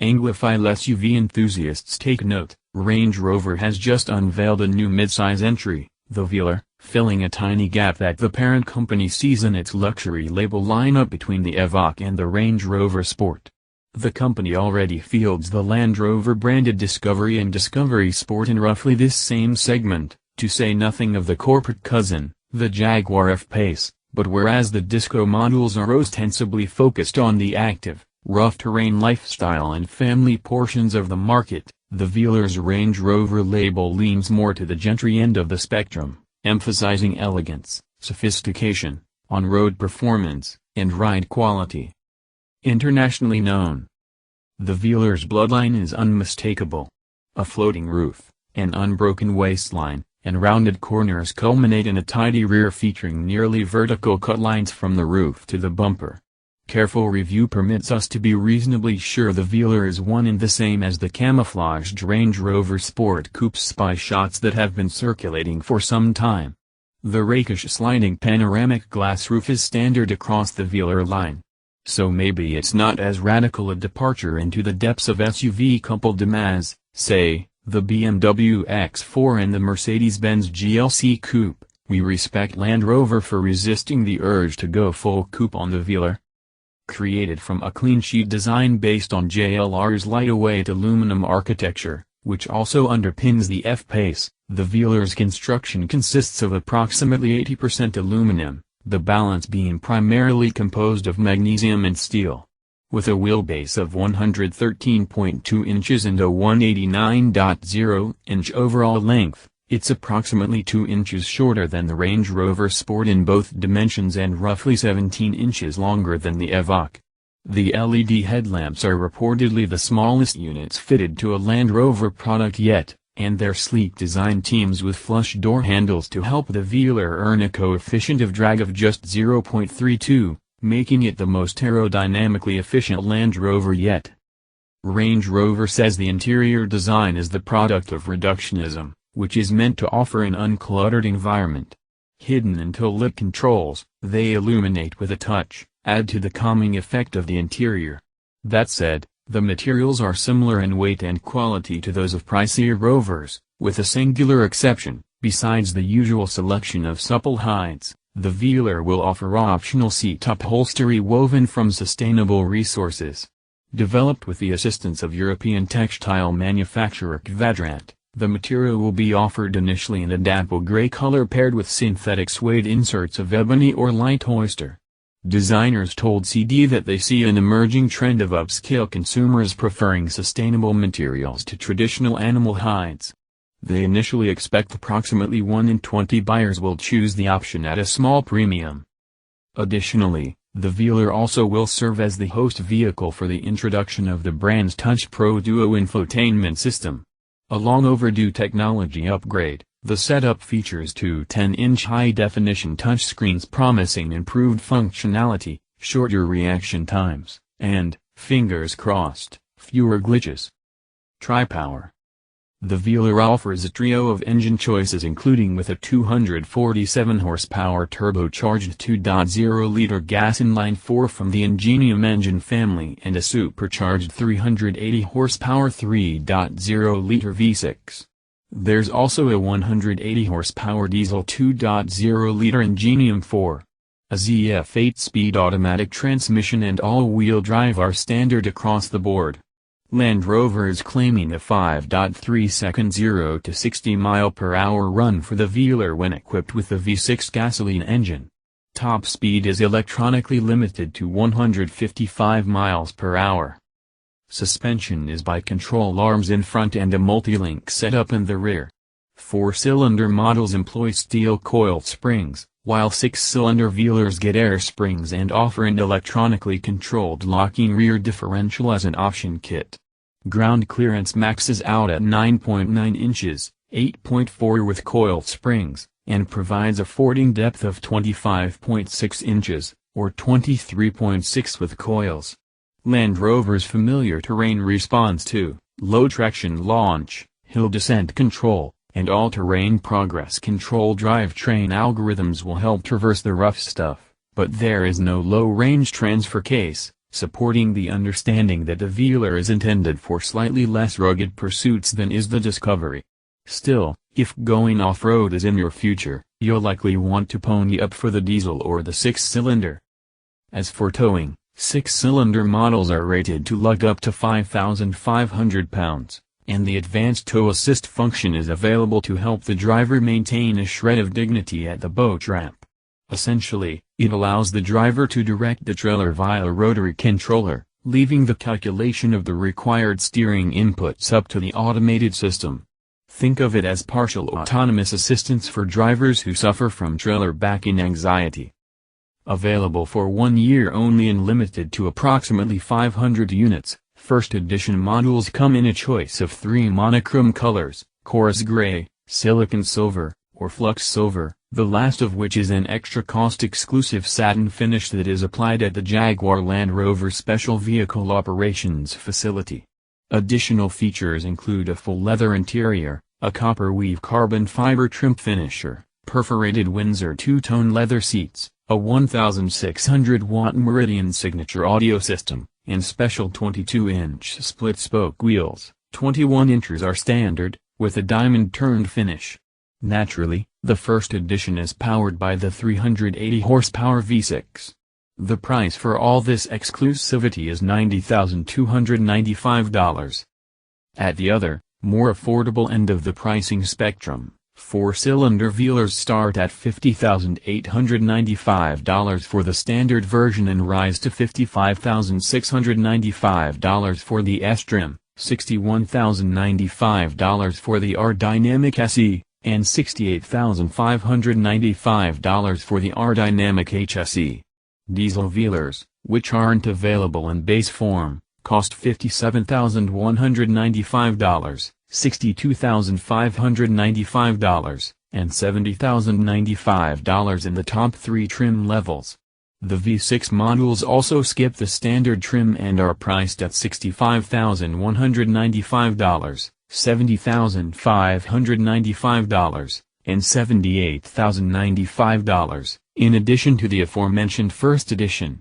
Anglophile SUV enthusiasts take note, Range Rover has just unveiled a new midsize entry, the Velar, filling a tiny gap that the parent company sees in its luxury label lineup between the Evoque and the Range Rover Sport. The company already fields the Land Rover branded Discovery and Discovery Sport in roughly this same segment, to say nothing of the corporate cousin, the Jaguar F-Pace, but whereas the Disco models are ostensibly focused on the active, rough-terrain lifestyle and family portions of the market, the Velar's Range Rover label leans more to the gentry end of the spectrum, emphasizing elegance, sophistication, on-road performance, and ride quality. Internationally known, the Velar's bloodline is unmistakable. A floating roof, an unbroken waistline, and rounded corners culminate in a tidy rear featuring nearly vertical cut lines from the roof to the bumper. Careful review permits us to be reasonably sure the Velar is one and the same as the camouflaged Range Rover Sport Coupe's spy shots that have been circulating for some time. The rakish sliding panoramic glass roof is standard across the Velar line. So maybe it's not as radical a departure into the depths of SUV coupledom as, say, the BMW X4 and the Mercedes-Benz GLC Coupe. We respect Land Rover for resisting the urge to go full coupe on the Velar. Created from a clean sheet design based on JLR's lightweight aluminum architecture, which also underpins the F-Pace, the Velar's construction consists of approximately 80% aluminum, the balance being primarily composed of magnesium and steel. With a wheelbase of 113.2 inches and a 189.0-inch overall length, it's approximately 2 inches shorter than the Range Rover Sport in both dimensions and roughly 17 inches longer than the Evoque. The LED headlamps are reportedly the smallest units fitted to a Land Rover product yet, and their sleek design teams with flush door handles to help the Velar earn a coefficient of drag of just 0.32, making it the most aerodynamically efficient Land Rover yet. Range Rover says the interior design is the product of reductionism, which is meant to offer an uncluttered environment. Hidden until lit controls, they illuminate with a touch, add to the calming effect of the interior. That said, the materials are similar in weight and quality to those of pricier Rovers, with a singular exception. Besides the usual selection of supple hides, the Velar will offer optional seat upholstery woven from sustainable resources. Developed with the assistance of European textile manufacturer Kvadrant, the material will be offered initially in a dapple gray color paired with synthetic suede inserts of ebony or light oyster. Designers told CD that they see an emerging trend of upscale consumers preferring sustainable materials to traditional animal hides. They initially expect approximately 1 in 20 buyers will choose the option at a small premium. Additionally, the Velar also will serve as the host vehicle for the introduction of the brand's Touch Pro Duo infotainment system. A long overdue technology upgrade. The setup features two 10-inch high-definition touchscreens promising improved functionality, shorter reaction times, and, fingers crossed, fewer glitches. Tri-Power. The Velar offers a trio of engine choices including with a 247 horsepower turbocharged 2.0-liter gas inline-four from the Ingenium engine family and a supercharged 380 horsepower 3.0-liter V6. There's also a 180 horsepower diesel 2.0-liter Ingenium 4. A ZF 8-speed automatic transmission and all-wheel drive are standard across the board. Land Rover is claiming a 5.3-second 0 to 60 mph run for the Velar when equipped with the V6 gasoline engine. Top speed is electronically limited to 155 mph. Suspension is by control arms in front and a multi-link setup in the rear. 4-cylinder models employ steel coiled springs, while 6-cylinder Velars get air springs and offer an electronically controlled locking rear differential as an option kit. Ground clearance maxes out at 9.9 inches, 8.4 with coiled springs, and provides a fording depth of 25.6 inches, or 23.6 with coils. Land Rover's familiar terrain response to low traction launch, hill descent control, and all-terrain progress control drivetrain algorithms will help traverse the rough stuff, but there is no low-range transfer case, supporting the understanding that the Velar is intended for slightly less rugged pursuits than is the Discovery. Still, if going off-road is in your future, you'll likely want to pony up for the diesel or the six-cylinder. As for towing, six-cylinder models are rated to lug up to 5,500 pounds, and the advanced tow assist function is available to help the driver maintain a shred of dignity at the boat ramp. Essentially, it allows the driver to direct the trailer via a rotary controller, leaving the calculation of the required steering inputs up to the automated system. Think of it as partial autonomous assistance for drivers who suffer from trailer backing anxiety. Available for 1 year only and limited to approximately 500 units, first edition models come in a choice of 3 monochrome colors: chorus gray, silicon silver, or flux silver, the last of which is an extra cost-exclusive satin finish that is applied at the Jaguar Land Rover Special Vehicle Operations Facility. Additional features include a full leather interior, a copper weave carbon fiber trim finisher, perforated Windsor two-tone leather seats, a 1,600-watt Meridian signature audio system, and special 22-inch split-spoke wheels. 21 inches are standard, with a diamond-turned finish. Naturally, the first edition is powered by the 380-horsepower V6. The price for all this exclusivity is $90,295. At the other, more affordable end of the pricing spectrum, 4-cylinder Velars start at $50,895 for the standard version and rise to $55,695 for the S-Trim, $61,095 for the R-Dynamic SE, and $68,595 for the R-Dynamic HSE. Diesel Velars, which aren't available in base form, cost $57,195, $62,595, and $70,095 in the top 3 trim levels. The V6 models also skip the standard trim and are priced at $65,195, $70,595, and $78,095, in addition to the aforementioned first edition.